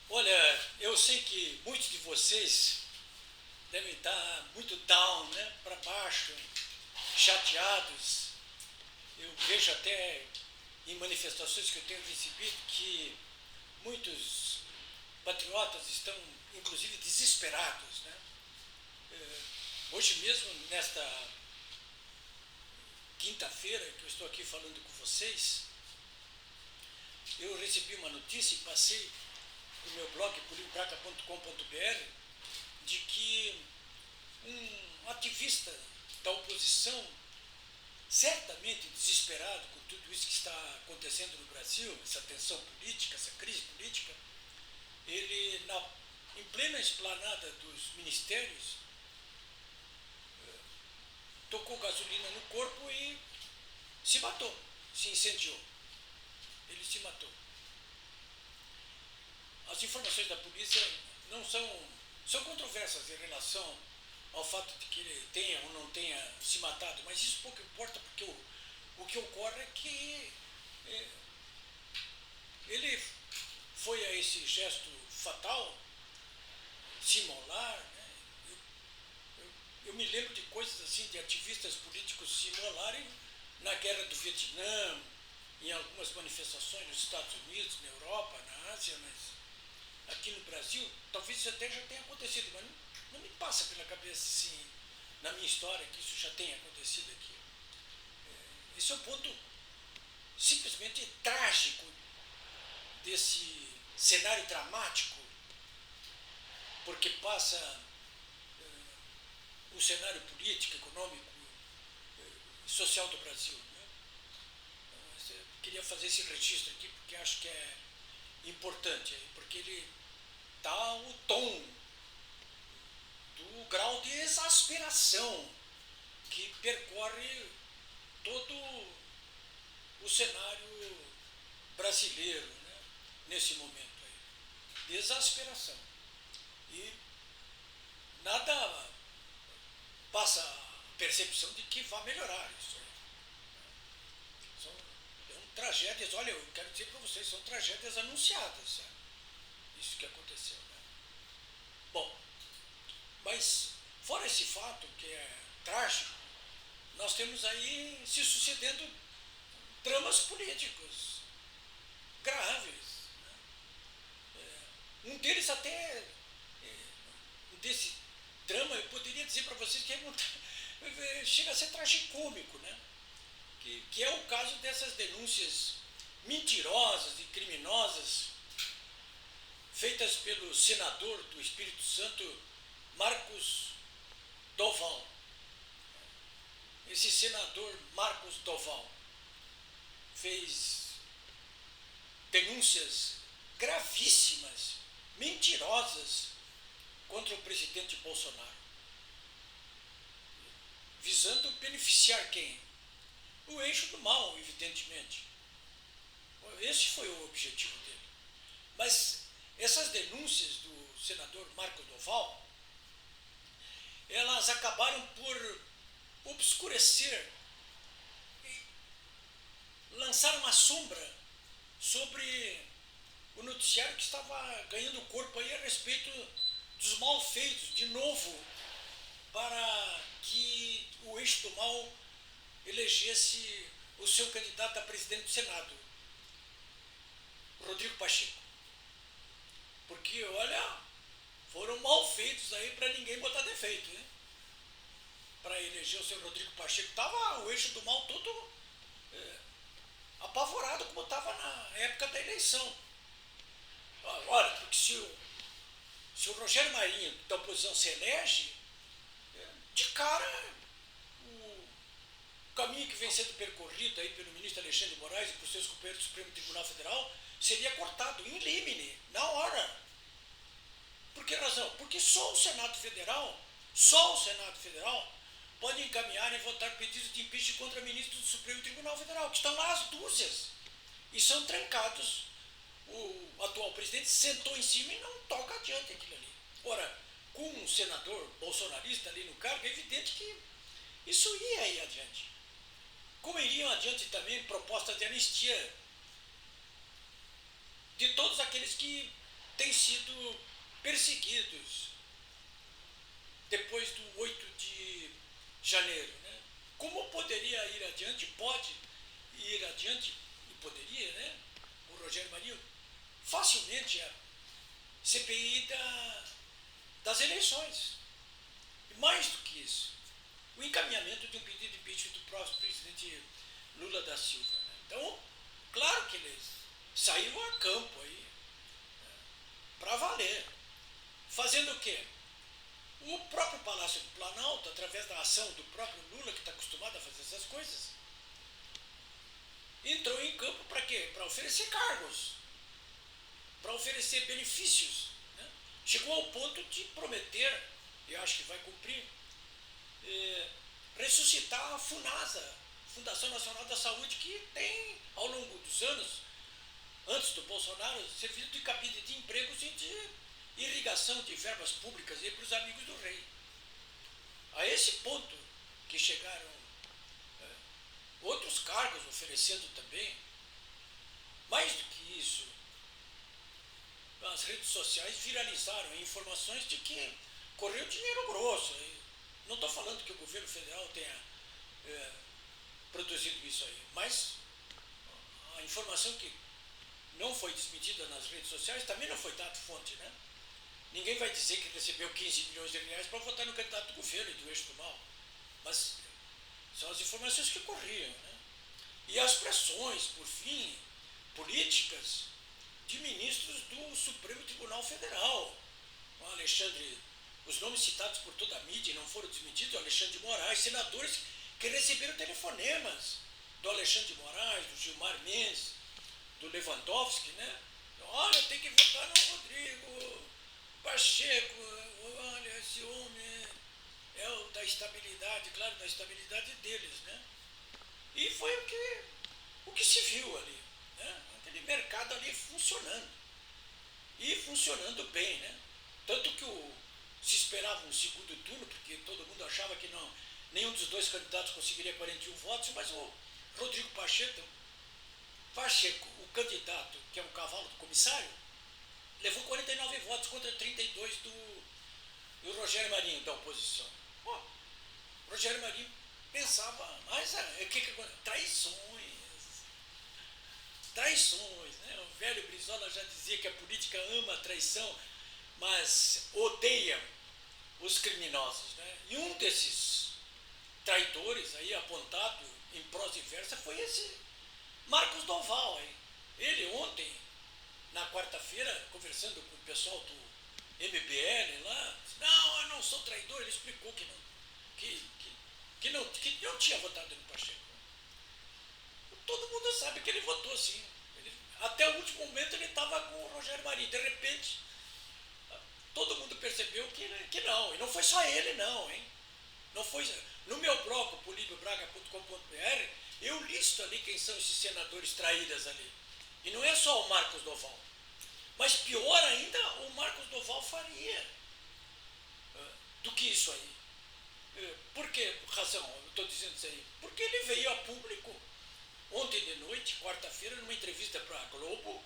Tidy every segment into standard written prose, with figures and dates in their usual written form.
Olha, eu sei que muitos de vocês devem estar muito down, né? Para baixo, chateados. Eu vejo até em manifestações que eu tenho recebido que muitos patriotas estão, inclusive, desesperados, né? Hoje mesmo, nesta quinta-feira que eu estou aqui falando com vocês, eu recebi uma notícia e passei no meu blog pulibraca.com.br de que um ativista da oposição, certamente desesperado com tudo isso que está acontecendo no Brasil, essa tensão política, essa crise política, ele, em plena esplanada dos ministérios, tocou gasolina no corpo e se matou, se incendiou. Ele se matou. As informações da polícia não são controversas em relação ao fato de que ele tenha ou não tenha se matado, mas isso pouco importa, porque o que ocorre é que ele foi a esse gesto fatal, se imolar, né? Eu me lembro de coisas assim, de ativistas políticos se imolarem na guerra do Vietnã, em algumas manifestações nos Estados Unidos, na Europa, na Ásia, mas aqui no Brasil, talvez isso até já tenha acontecido, mas não me passa pela cabeça assim, na minha história, que isso já tenha acontecido aqui. Esse é um ponto simplesmente trágico desse cenário dramático, porque passa o cenário político, econômico e social do Brasil. Né? Então, eu queria fazer esse registro aqui, porque acho que é importante, porque ele dá o tom do grau de exasperação que percorre todo o cenário brasileiro, né, nesse momento aí. De exasperação. E nada passa a percepção de que vai melhorar isso. São tragédias, olha, eu quero dizer para vocês, são tragédias anunciadas, sabe? Isso que aconteceu. Né? Bom, mas fora esse fato que é trágico, nós temos aí se sucedendo dramas políticos graves. Um deles até, desse drama, eu poderia dizer para vocês que chega a ser tragicômico, né? Que é o caso dessas denúncias mentirosas e criminosas feitas pelo senador do Espírito Santo, Marcos Doval. Esse senador Marcos Doval fez denúncias gravíssimas, mentirosas, contra o presidente Bolsonaro, visando beneficiar quem? O eixo do mal, evidentemente. Esse foi o objetivo dele. Mas essas denúncias do senador Marco Doval, elas acabaram por obscurecer e lançar uma sombra sobre o noticiário que estava ganhando corpo aí a respeito dos malfeitos, de novo, para que o eixo do mal elegesse o seu candidato a presidente do Senado, Rodrigo Pacheco. Porque, olha, foram mal feitos aí para ninguém botar defeito, né? Para eleger o seu Rodrigo Pacheco, estava o eixo do mal todo apavorado, como estava na época da eleição. Olha, porque se o Rogério Marinho da oposição se elege, de cara o caminho que vem sendo percorrido aí pelo ministro Alexandre de Moraes e por seus companheiros do Supremo Tribunal Federal seria cortado in limine, na hora. Por que razão? Porque só o Senado Federal pode encaminhar e votar pedidos de impeachment contra ministros do Supremo Tribunal Federal, que estão lá às dúzias e são trancados. O atual presidente sentou em cima e não toca adiante aquilo ali. Ora, com um senador bolsonarista ali no cargo, é evidente que isso ia ir adiante. Como iriam adiante também propostas de anistia de todos aqueles que têm sido perseguidos depois do 8 de janeiro. Né? Como poderia ir adiante, pode ir adiante, e poderia, né? O Rogério Marinho, facilmente a CPI das eleições. E mais do que isso, o encaminhamento de um pedido de impeachment do próximo presidente Lula da Silva. Né? Então, claro que eles saíram a campo aí, né, para valer. Fazendo o quê? O próprio Palácio do Planalto, através da ação do próprio Lula, que está acostumado a fazer essas coisas, entrou em campo para quê? Para oferecer cargos, para oferecer benefícios. Né? Chegou ao ponto de prometer, e acho que vai cumprir, ressuscitar a FUNASA, Fundação Nacional da Saúde, que tem, ao longo dos anos, antes do Bolsonaro, servido de cabide de empregos e de irrigação de verbas públicas para os amigos do rei. A esse ponto que chegaram outros cargos oferecendo também. Mais do que isso, as redes sociais viralizaram informações de que correu dinheiro grosso. Não estou falando que o governo federal tenha produzido isso aí, mas a informação que não foi desmentida nas redes sociais também não foi dada fonte, né? Ninguém vai dizer que recebeu 15 milhões de reais para votar no candidato do governo e do eixo do mal. Mas são as informações que corriam, né? E as pressões, por fim, políticas de ministros do Supremo Tribunal Federal. O Alexandre, os nomes citados por toda a mídia e não foram desmentidos, o Alexandre de Moraes, senadores que receberam telefonemas do Alexandre de Moraes, do Gilmar Mendes, do Lewandowski, né? Olha, tem que votar no Rodrigo Pacheco, olha, esse homem é o da estabilidade, claro, da estabilidade deles, né? E foi o que se viu ali, né? Aquele mercado ali funcionando. E funcionando bem, né? Tanto que se esperava um segundo turno, porque todo mundo achava que nenhum dos dois candidatos conseguiria 41 votos, mas o Rodrigo Pacheco, o candidato, que é um cavalo do comissário, levou 49 votos contra 32 do Rogério Marinho, da oposição. O Rogério Marinho pensava, mas traições, né? O velho Brizola já dizia que a política ama a traição, mas odeia os criminosos, né? E um desses traidores aí apontado em prosa e versa foi esse Marcos Doval, hein? Ele ontem, na quarta-feira, conversando com o pessoal do MBL lá, disse, não, eu não sou traidor. Ele explicou que não tinha votado no Pacheco. Todo mundo sabe que ele votou sim. Até o último momento ele estava com o Rogério Marinho. De repente, todo mundo percebeu que não. E não foi só ele não, hein? Não foi. No meu blog, polibiobraga.com.br, eu listo ali quem são esses senadores traíras ali. E não é só o Marcos Doval. Mas pior ainda, o Marcos Doval faria do que isso aí. Por que razão eu estou dizendo isso aí? Porque ele veio a público ontem de noite, quarta-feira, numa entrevista para a Globo,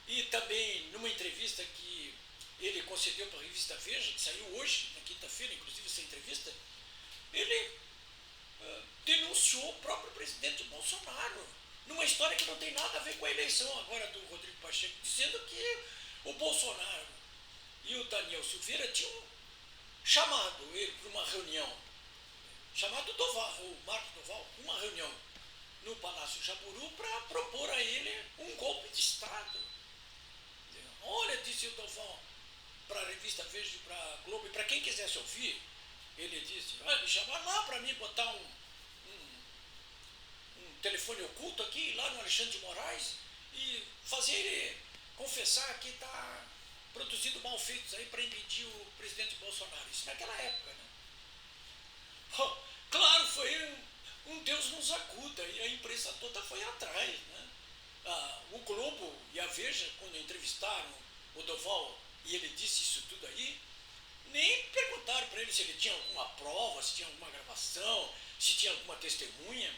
e também numa entrevista que ele concedeu para a revista Veja, que saiu hoje, na quinta-feira, inclusive essa entrevista, ele denunciou o próprio presidente Bolsonaro, numa história que não tem nada a ver com a eleição agora do Rodrigo Pacheco, dizendo que o Bolsonaro e o Daniel Silveira tinham chamado ele para uma reunião, chamado o Marcos Doval, uma reunião no Palácio Jaburu para propor a ele um golpe de Estado. Olha, disse o Doval para a revista Veja e para a Globo, e para quem quisesse ouvir, ele disse, me chamaram lá para mim botar um telefone oculto aqui, lá no Alexandre de Moraes, e fazer ele confessar que está produzindo malfeitos aí para impedir o presidente Bolsonaro. Isso naquela época, né? Claro, foi um Deus nos acuda, e a imprensa toda foi atrás, né? O Globo e a Veja, quando entrevistaram o Doval e ele disse isso tudo aí, nem perguntaram para ele se ele tinha alguma prova, se tinha alguma gravação, se tinha alguma testemunha.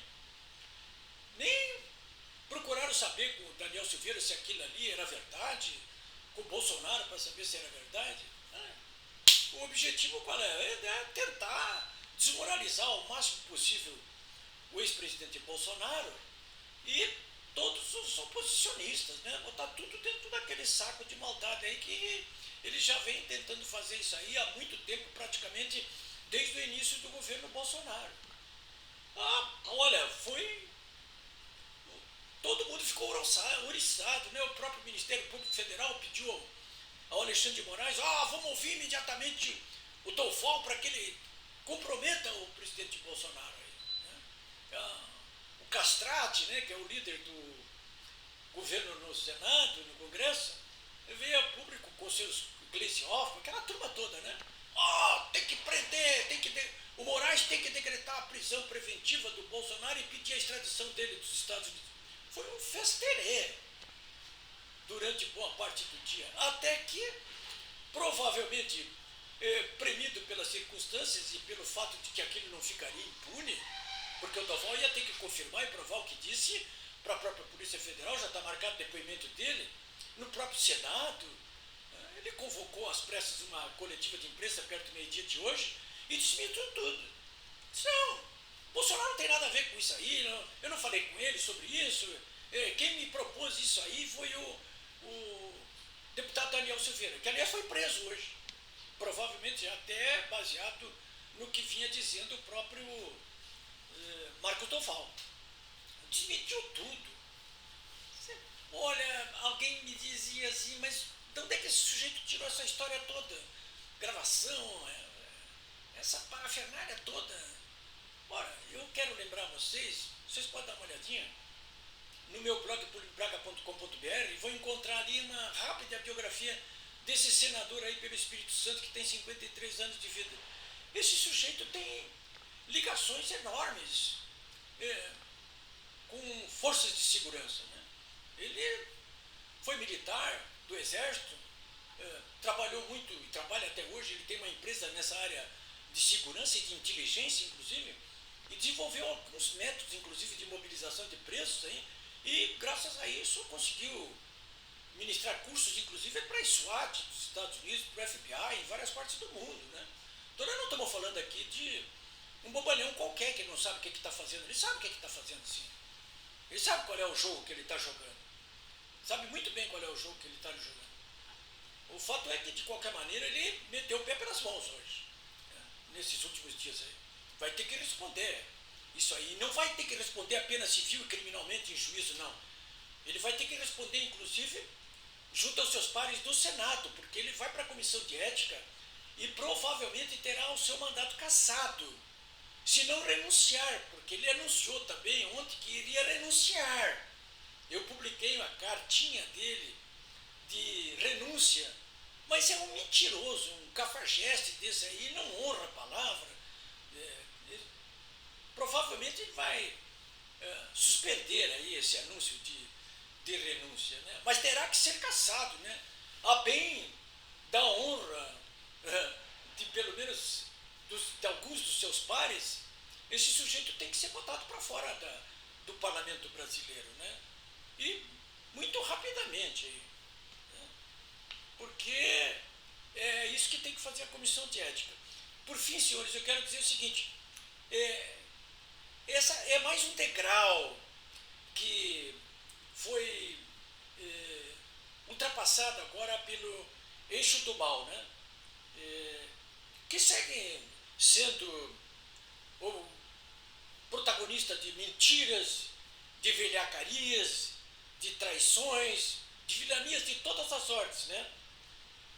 Nem procuraram saber com o Daniel Silveira se aquilo ali era verdade. com o Bolsonaro para saber se era verdade. Né? O objetivo qual é? É tentar desmoralizar o máximo possível o ex-presidente Bolsonaro e todos os oposicionistas, né? Botar tudo dentro daquele saco de maldade aí que ele já vem tentando fazer isso aí há muito tempo, praticamente desde o início do governo Bolsonaro. Olha, todo mundo ficou ouriçado, né? O próprio Ministério Público Federal pediu ao Alexandre de Moraes, vamos ouvir imediatamente o Tofol para que ele comprometa o presidente Bolsonaro aí, né? O Castrati, né, que é o líder do governo no Senado, no Congresso, veio a público com seus Gleisi Hoffmann, aquela turma toda, né? Tem que prender, o Moraes tem que decretar a prisão preventiva do Bolsonaro e pedir a extradição dele dos Estados Unidos. Foi um festerê durante boa parte do dia, até que, provavelmente, premido pelas circunstâncias e pelo fato de que aquilo não ficaria impune, porque o Tofol ia ter que confirmar e provar o que disse para a própria Polícia Federal, já está marcado o depoimento dele, no próprio Senado. Ele convocou às pressas uma coletiva de imprensa perto do meio-dia de hoje e desmentiu tudo. Disse, não, Bolsonaro não tem nada a ver com isso aí, não, eu não falei com ele sobre isso, quem me propôs isso aí foi o deputado Daniel Silveira, que aliás foi preso hoje, provavelmente até baseado no que vinha dizendo o próprio Marco Tofol. Desmentiu tudo. Olha, alguém me dizia assim, mas de onde é que esse sujeito tirou essa história toda? Gravação, essa parafernália toda. Ora, eu quero lembrar vocês podem dar uma olhadinha no meu blog polibraga.com.br e vão encontrar ali uma rápida biografia desse senador aí pelo Espírito Santo que tem 53 anos de vida. Esse sujeito tem ligações enormes com forças de segurança, né? Ele foi militar do Exército, trabalhou muito e trabalha até hoje, ele tem uma empresa nessa área de segurança e de inteligência, inclusive, e desenvolveu alguns métodos, inclusive, de mobilização de preços aí, e graças a isso conseguiu ministrar cursos, inclusive, para a SWAT dos Estados Unidos, para o FBI, em várias partes do mundo, né? Então nós não estamos falando aqui de um bobalhão qualquer que não sabe o que está fazendo. Ele sabe o que está fazendo, sim. Ele sabe qual é o jogo que ele está jogando. Sabe muito bem qual é o jogo que ele está jogando. O fato é que, de qualquer maneira, ele meteu o pé pelas mãos hoje, né? Nesses últimos dias aí. Vai ter que responder isso aí. Não vai ter que responder apenas civil e criminalmente em juízo, não. Ele vai ter que responder, inclusive, junto aos seus pares do Senado, porque ele vai para a Comissão de Ética e provavelmente terá o seu mandato cassado, se não renunciar, porque ele anunciou também ontem que iria renunciar. Eu publiquei uma cartinha dele de renúncia, mas é um mentiroso, um cafajeste desse aí, não honra a palavra. Provavelmente ele vai suspender aí esse anúncio de renúncia, né? Mas terá que ser cassado, né? A bem da honra de pelo menos de alguns dos seus pares, esse sujeito tem que ser botado para fora do parlamento brasileiro, né? E muito rapidamente, né? Porque é isso que tem que fazer a comissão de ética. Por fim, senhores, eu quero dizer o seguinte, essa é mais um degrau que foi ultrapassado agora pelo eixo do mal, né? Que segue sendo o protagonista de mentiras, de velhacarias, de traições, de vilanias de todas as sortes, né?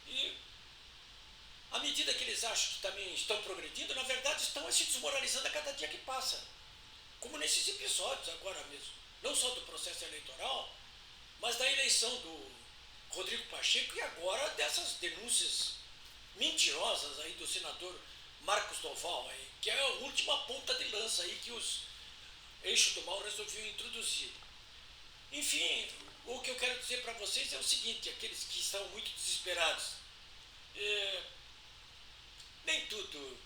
E à medida que eles acham que também estão progredindo, na verdade estão se desmoralizando a cada dia que passa. Como nesses episódios agora mesmo. Não só do processo eleitoral, mas da eleição do Rodrigo Pacheco e agora dessas denúncias mentirosas aí do senador Marcos Tofol, aí, que é a última ponta de lança aí que os eixos do mal resolviam introduzir. Enfim, o que eu quero dizer para vocês é o seguinte, aqueles que estão muito desesperados, nem tudo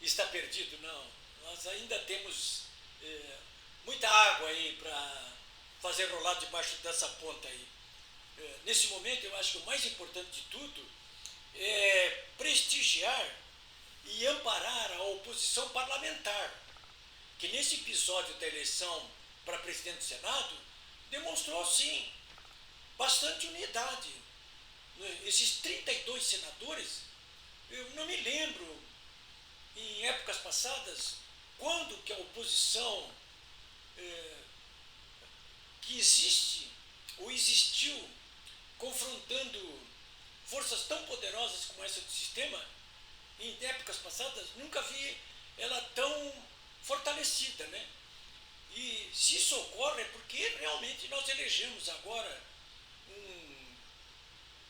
está perdido, não. Nós ainda temos muita água aí para fazer rolar debaixo dessa ponta aí. nesse momento, eu acho que o mais importante de tudo é prestigiar e amparar a oposição parlamentar, que nesse episódio da eleição para presidente do Senado demonstrou, sim, bastante unidade. Esses 32 senadores, eu não me lembro, em épocas passadas, quando que a oposição que existe ou existiu confrontando forças tão poderosas como essa do sistema, em épocas passadas, nunca vi ela tão fortalecida, né? E se isso ocorre é porque realmente nós elegemos agora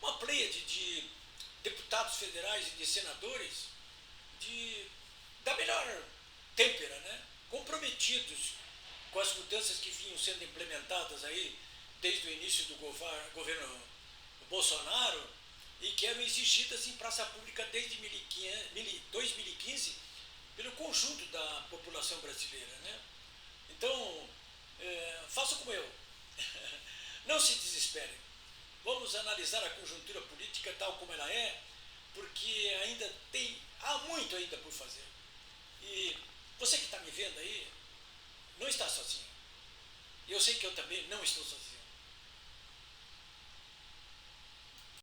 uma pleiade de deputados federais e de senadores da melhor têmpera, né? Comprometidos com as mudanças que vinham sendo implementadas aí desde o início do governo Bolsonaro e que eram exigidas em praça pública desde 2015 pelo conjunto da população brasileira, né? Então, faça como eu. Não se desespere. Vamos analisar a conjuntura política tal como ela é, porque há muito ainda por fazer. E você que está me vendo aí, não está sozinho. Eu sei que eu também não estou sozinho.